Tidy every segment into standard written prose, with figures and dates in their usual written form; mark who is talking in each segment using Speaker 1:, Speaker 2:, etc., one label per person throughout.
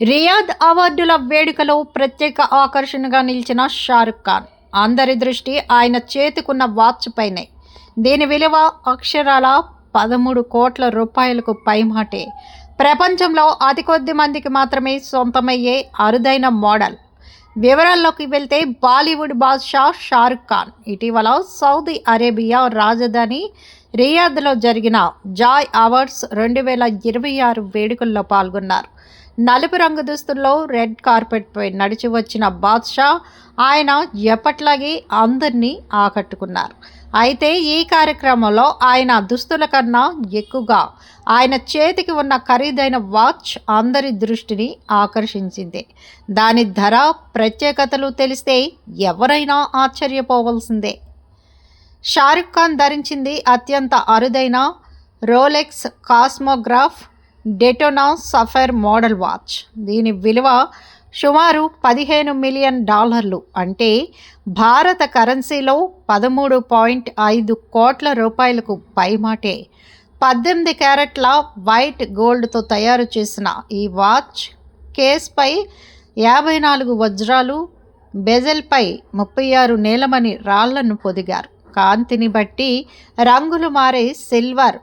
Speaker 1: Riyadh అవార్డుల వేడుకలో ప్రత్యేక ఆకర్షణగా నిలిచిన షారుఖ్ ఖాన్. అందరి దృష్టి ఆయన చేతికున్న వాచ్ పైనే. దీని విలువ అక్షరాల 13 కోట్ల రూపాయలకు పైమాటే. ప్రపంచంలో అతి కొద్ది మందికి మాత్రమే సొంతమయ్యే అరుదైన మోడల్. వివరాల్లోకి వెళ్తే బాలీవుడ్ బాద్షా షారుఖ్ ఖాన్ ఇటీవల సౌదీ అరేబియా రాజధాని రియాద్లో జరిగిన జాయ్ అవార్డ్స్ 2026 వేడుకల్లో పాల్గొన్నారు. నలుపు రంగు దుస్తుల్లో రెడ్ కార్పెట్పై నడిచి వచ్చిన బాద్షా ఆయన ఎప్పట్లాగే అందరినీ ఆకట్టుకున్నారు. అయితే ఈ కార్యక్రమంలో ఆయన దుస్తుల కన్నా ఎక్కువగా ఆయన చేతికి ఉన్న ఖరీదైన వాచ్ అందరి దృష్టిని ఆకర్షించింది. దాని ధర, ప్రత్యేకతలు తెలిస్తే ఎవరైనా ఆశ్చర్యపోవలసిందే. షారుఖ్ ఖాన్ ధరించింది అత్యంత అరుదైన Rolex Cosmograph Daytona sapphire model watch. దీని విలువ సుమారు $15 మిలియన్, అంటే భారత కరెన్సీలో 13.5 కోట్ల రూపాయలకు పైమాటే. 18 క్యారెట్ల వైట్ గోల్డ్తో తయారు చేసిన ఈ వాచ్ కేస్పై 54 వజ్రాలు, బెజల్పై 36 నీలమణి రాళ్లను పొదిగారు. కాంతిని బట్టి రంగులు మారే సిల్వర్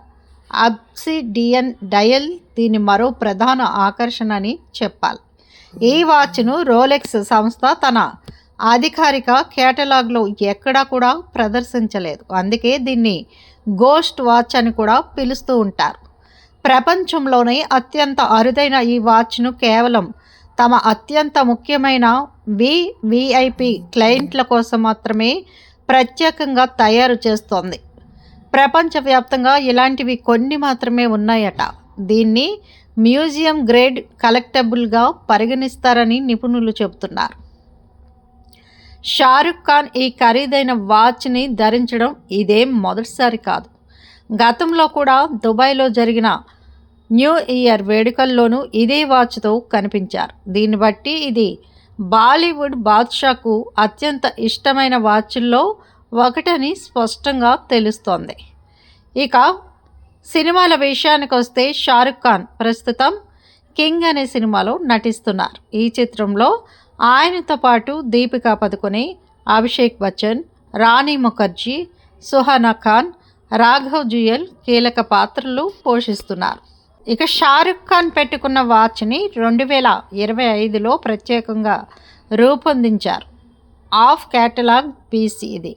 Speaker 1: అబ్సిడియన్ డయల్ దీని మరో ప్రధాన ఆకర్షణ అని చెప్పాలి. ఈ వాచ్ను రోలెక్స్ సంస్థ తన అధికారిక కేటలాగ్లో ఎక్కడా కూడా ప్రదర్శించలేదు. అందుకే దీన్ని గోస్ట్ వాచ్ అని కూడా పిలుస్తూ ఉంటారు. ప్రపంచంలోనే అత్యంత అరుదైన ఈ వాచ్ను కేవలం తమ అత్యంత ముఖ్యమైన వివిఐపి క్లయింట్ల కోసం మాత్రమే ప్రత్యేకంగా తయారు చేస్తోంది. ప్రపంచవ్యాప్తంగా ఇలాంటివి కొన్ని మాత్రమే ఉన్నాయట. దీన్ని మ్యూజియం గ్రేడ్ కలెక్టబుల్గా పరిగణిస్తారని నిపుణులు చెబుతున్నారు. షారుఖ్ ఖాన్ ఈ ఖరీదైన వాచ్ని ధరించడం ఇదేం మొదటిసారి కాదు. గతంలో కూడా దుబాయ్లో జరిగిన న్యూ ఇయర్ వేడుకల్లోనూ ఇదే వాచ్తో కనిపించారు. దీన్ని బట్టి ఇది బాలీవుడ్ బాద్షాకు అత్యంత ఇష్టమైన వాచ్ల్లో ఒకటని స్పష్టంగా తెలుస్తోంది. ఇక సినిమాల విషయానికి వస్తే షారుఖ్ ఖాన్ ప్రస్తుతం కింగ్ అనే సినిమాలో నటిస్తున్నారు. ఈ చిత్రంలో ఆయనతో పాటు దీపికా పదుకొనె, అభిషేక్ బచ్చన్, రాణి ముఖర్జీ, సుహానా ఖాన్, రాఘవ్ జుయల్ కీలక పాత్రలు పోషిస్తున్నారు. ఇక షారుఖ్ ఖాన్ పెట్టుకున్న వాచ్ని 2025లో ప్రత్యేకంగా రూపొందించారు. ఆఫ్ కేటలాగ్ పీస్ ఇది.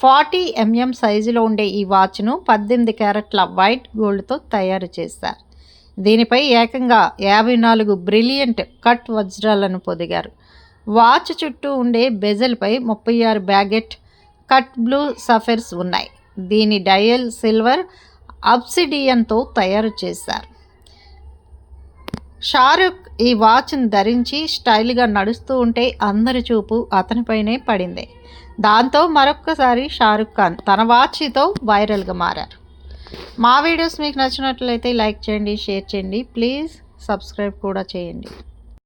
Speaker 1: 40 mm సైజులో ఉండే ఈ వాచ్ను 18 క్యారెట్ల వైట్ గోల్డ్తో తయారు చేశారు. దీనిపై ఏకంగా 54 బ్రిలియంట్ కట్ వజ్రాలను పొదిగారు. వాచ్ చుట్టూ ఉండే బెజల్పై 36 బ్యాగెట్ కట్ బ్లూ సఫైర్స్ ఉన్నాయి. దీని డయల్ సిల్వర్ అబ్సిడియన్తో తయారు చేశారు. షారుఖ్ ఈ వాచ్ను ధరించి స్టైల్గా నడుస్తూ ఉంటే అందరి చూపు అతనిపైనే పడింది. దాంతో మరొక్కసారి షారుఖ్ ఖాన్ తన వాచ్తో వైరల్గా మారారు. మా వీడియోస్ మీకు నచ్చినట్లయితే లైక్ చేయండి, షేర్ చేయండి, ప్లీజ్ సబ్స్క్రైబ్ కూడా చేయండి.